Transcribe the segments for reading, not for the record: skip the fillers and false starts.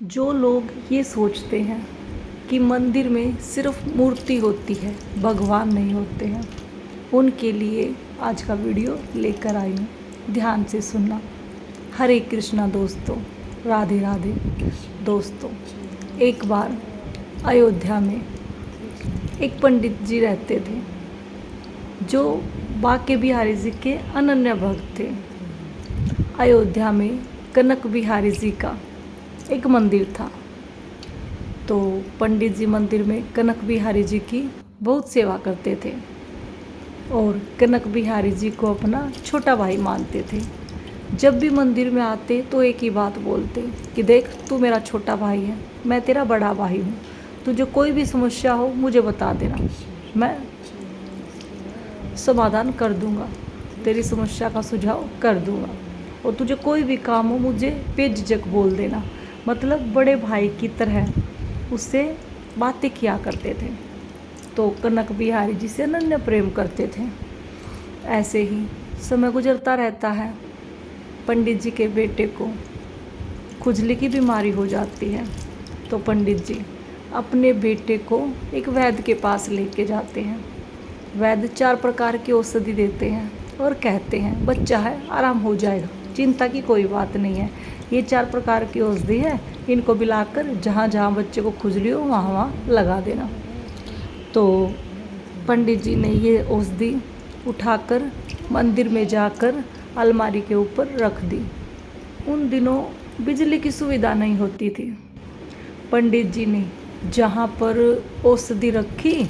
जो लोग ये सोचते हैं कि मंदिर में सिर्फ मूर्ति होती है, भगवान नहीं होते हैं, उनके लिए आज का वीडियो लेकर आई हूँ। ध्यान से सुनना। हरे कृष्णा दोस्तों, राधे राधे दोस्तों। एक बार अयोध्या में एक पंडित जी रहते थे जो बांके बिहारी जी के अनन्य भक्त थे। अयोध्या में कनक बिहारी जी का एक मंदिर था। तो पंडित जी मंदिर में कनक बिहारी जी की बहुत सेवा करते थे और कनक बिहारी जी को अपना छोटा भाई मानते थे। जब भी मंदिर में आते तो एक ही बात बोलते कि देख, तू मेरा छोटा भाई है, मैं तेरा बड़ा भाई हूँ, तुझे कोई भी समस्या हो मुझे बता देना, मैं समाधान कर दूँगा, तेरी समस्या का सुझाव कर दूँगा, और तुझे कोई भी काम हो मुझे बेझिझक बोल देना। मतलब बड़े भाई की तरह उससे बातें किया करते थे। तो कनक बिहारी जी से अनन्य प्रेम करते थे। ऐसे ही समय गुजरता रहता है। पंडित जी के बेटे को खुजली की बीमारी हो जाती है। तो पंडित जी अपने बेटे को एक वैद्य के पास लेके जाते हैं। वैद्य 4 प्रकार की औषधि देते हैं और कहते हैं बच्चा है, आराम हो जाएगा, चिंता की कोई बात नहीं है। ये 4 प्रकार की औषधि है, इनको मिलाकर जहाँ जहाँ बच्चे को खुजली हो वहाँ वहाँ लगा देना। तो पंडित जी ने ये औषधि उठाकर मंदिर में जाकर अलमारी के ऊपर रख दी। उन दिनों बिजली की सुविधा नहीं होती थी। पंडित जी ने जहाँ पर औषधि रखी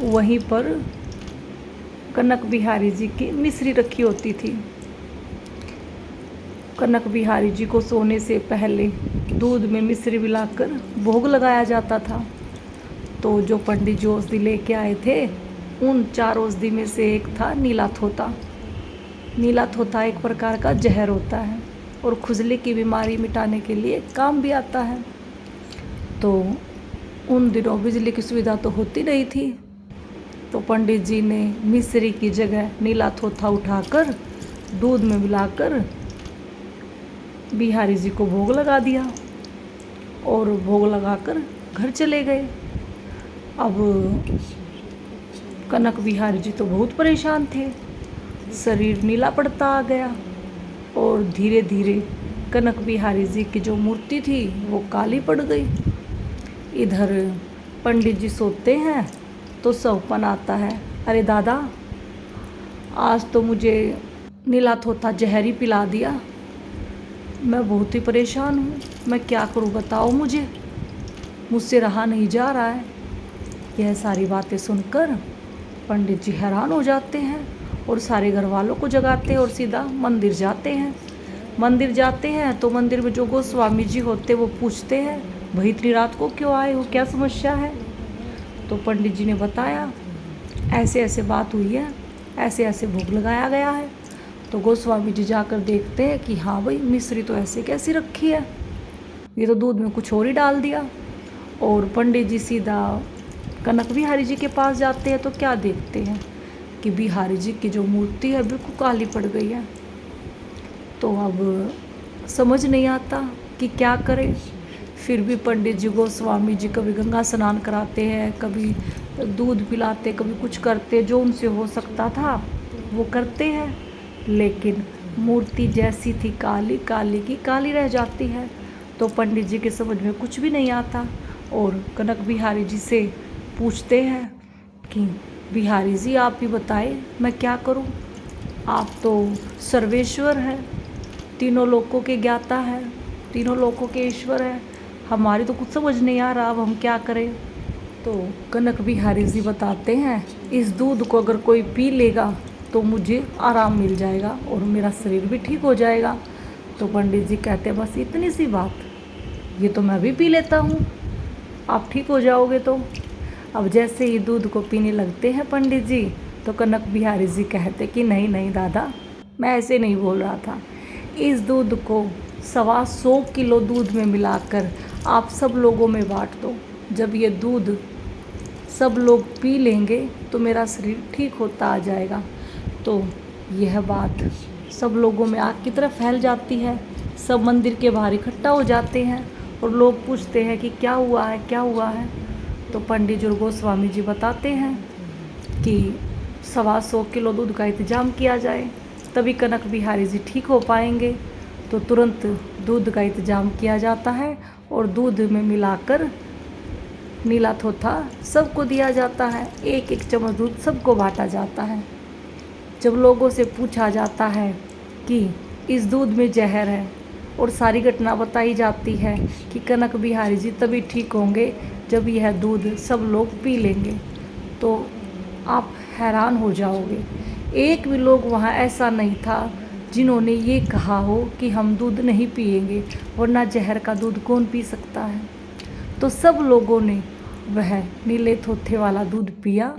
वहीं पर कनक बिहारी जी की मिश्री रखी होती थी। कनक बिहारी जी को सोने से पहले दूध में मिश्री मिलाकर भोग लगाया जाता था। तो जो पंडित जी औषधि लेके आए थे उन 4 औषधि में से एक था नीला थोता। नीला थोता एक प्रकार का जहर होता है और खुजली की बीमारी मिटाने के लिए काम भी आता है। तो उन दिनों बिजली की सुविधा तो होती नहीं थी। तो पंडित जी ने मिश्री की जगह नीला थोथा उठाकर दूध में मिलाकर बिहारी जी को भोग लगा दिया और भोग लगाकर घर चले गए। अब कनक बिहारी जी तो बहुत परेशान थे, शरीर नीला पड़ता आ गया और धीरे धीरे कनक बिहारी जी की जो मूर्ति थी वो काली पड़ गई। इधर पंडित जी सोते हैं तो सपना आता है, अरे दादा, आज तो मुझे नीला थोथा जहरी पिला दिया, मैं बहुत ही परेशान हूँ, मैं क्या करूँ बताओ मुझे, मुझसे रहा नहीं जा रहा है। यह सारी बातें सुनकर पंडित जी हैरान हो जाते हैं और सारे घर वालों को जगाते हैं और सीधा मंदिर जाते हैं। मंदिर जाते हैं तो मंदिर में जो गोस्वामी जी होते वो पूछते हैं, भाई इतनी रात को क्यों आए हो, क्या समस्या है। तो पंडित जी ने बताया, ऐसे ऐसे बात हुई है, ऐसे ऐसे भोग लगाया गया है। तो गोस्वामी जी जाकर देखते हैं कि हाँ भाई, मिश्री तो ऐसे कैसी रखी है, ये तो दूध में कुछ और ही डाल दिया। और पंडित जी सीधा कनक बिहारी जी के पास जाते हैं तो क्या देखते हैं कि बिहारी जी की जो मूर्ति है बिल्कुल काली पड़ गई है। तो अब समझ नहीं आता कि क्या करें। फिर भी पंडित जी गोस्वामी जी कभी गंगा स्नान कराते हैं, कभी दूध पिलाते, कभी कुछ करते, जो उनसे हो सकता था वो करते हैं। लेकिन मूर्ति जैसी थी काली, काली की काली रह जाती है। तो पंडित जी के समझ में कुछ भी नहीं आता और कनक बिहारी जी से पूछते हैं कि बिहारी जी आप ही बताएं मैं क्या करूं, आप तो सर्वेश्वर हैं, तीनों लोकों के ज्ञाता है, तीनों लोकों के ईश्वर है, हमारी तो कुछ समझ नहीं आ रहा, अब हम क्या करें। तो कनक बिहारी जी बताते हैं, इस दूध को अगर कोई पी लेगा तो मुझे आराम मिल जाएगा और मेरा शरीर भी ठीक हो जाएगा। तो पंडित जी कहते हैं बस इतनी सी बात, ये तो मैं भी पी लेता हूँ, आप ठीक हो जाओगे। तो अब जैसे ही दूध को पीने लगते हैं पंडित जी, तो कनक बिहारी जी कहते कि नहीं नहीं दादा, मैं ऐसे नहीं बोल रहा था, इस दूध को 125 किलो दूध में मिलाकर आप सब लोगों में बांट दो। जब ये दूध सब लोग पी लेंगे तो मेरा शरीर ठीक होता आ जाएगा। तो यह बात सब लोगों में आग की तरह फैल जाती है, सब मंदिर के बाहर इकट्ठा हो जाते हैं और लोग पूछते हैं कि क्या हुआ है, क्या हुआ है। तो पंडित जी और गोस्वामी जी बताते हैं कि 125 किलो दूध का इंतजाम किया जाए, तभी कनक बिहारी जी ठीक हो पाएंगे। तो तुरंत दूध का इंतजाम किया जाता है और दूध में मिलाकर नीला थोथा सबको दिया जाता है। एक एक चम्मच दूध सबको बांटा जाता है। जब लोगों से पूछा जाता है कि इस दूध में जहर है और सारी घटना बताई जाती है कि कनक बिहारी जी तभी ठीक होंगे जब यह दूध सब लोग पी लेंगे, तो आप हैरान हो जाओगे। एक भी लोग वहाँ ऐसा नहीं था जिन्होंने ये कहा हो कि हम दूध नहीं पिएंगे, वरना जहर का दूध कौन पी सकता है। तो सब लोगों ने वह नीले थोथे वाला दूध पिया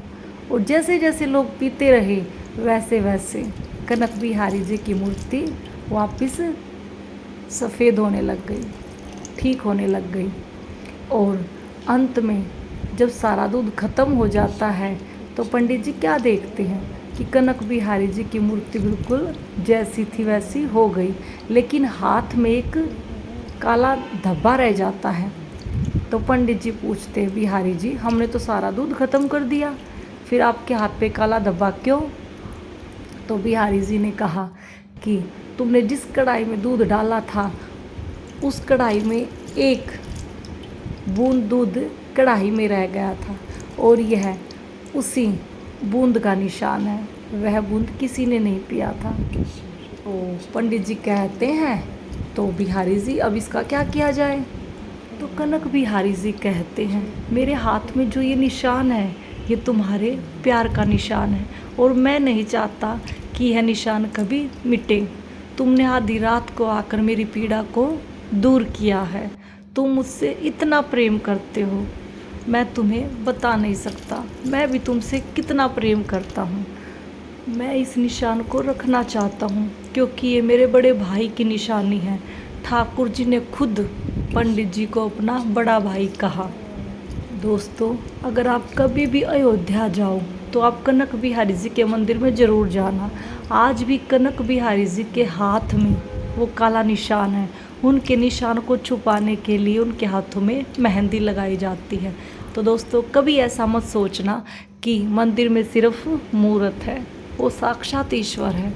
और जैसे जैसे लोग पीते रहे वैसे वैसे कनक बिहारी जी की मूर्ति वापस सफ़ेद होने लग गई, ठीक होने लग गई। और अंत में जब सारा दूध खत्म हो जाता है तो पंडित जी क्या देखते हैं कि कनक बिहारी जी की मूर्ति बिल्कुल जैसी थी वैसी हो गई, लेकिन हाथ में एक काला धब्बा रह जाता है। तो पंडित जी पूछते हैं, बिहारी जी हमने तो सारा दूध खत्म कर दिया, फिर आपके हाथ पे काला धब्बा क्यों? तो बिहारी जी ने कहा कि तुमने जिस कढ़ाई में दूध डाला था उस कढ़ाई में एक बूंद दूध कढ़ाई में रह गया था और यह उसी बूंद का निशान है, वह बूंद किसी ने नहीं पिया था। तो पंडित जी कहते हैं, तो बिहारी जी अब इसका क्या किया जाए? तो कनक बिहारी जी कहते हैं, मेरे हाथ में जो ये निशान है ये तुम्हारे प्यार का निशान है और मैं नहीं चाहता कि यह निशान कभी मिटे। तुमने आधी रात को आकर मेरी पीड़ा को दूर किया है। तुम मुझसे इतना प्रेम करते हो, मैं तुम्हें बता नहीं सकता। मैं भी तुमसे कितना प्रेम करता हूँ। मैं इस निशान को रखना चाहता हूँ क्योंकि ये मेरे बड़े भाई की निशानी है। ठाकुर जी ने खुद पंडित जी को अपना बड़ा भाई कहा। दोस्तों, अगर आप कभी भी अयोध्या जाओ तो आप कनक बिहारी जी के मंदिर में ज़रूर जाना। आज भी कनक बिहारी जी के हाथ में वो काला निशान है। उनके निशान को छुपाने के लिए उनके हाथों में मेहंदी लगाई जाती है। तो दोस्तों, कभी ऐसा मत सोचना कि मंदिर में सिर्फ मूर्त है, वो साक्षात ईश्वर है।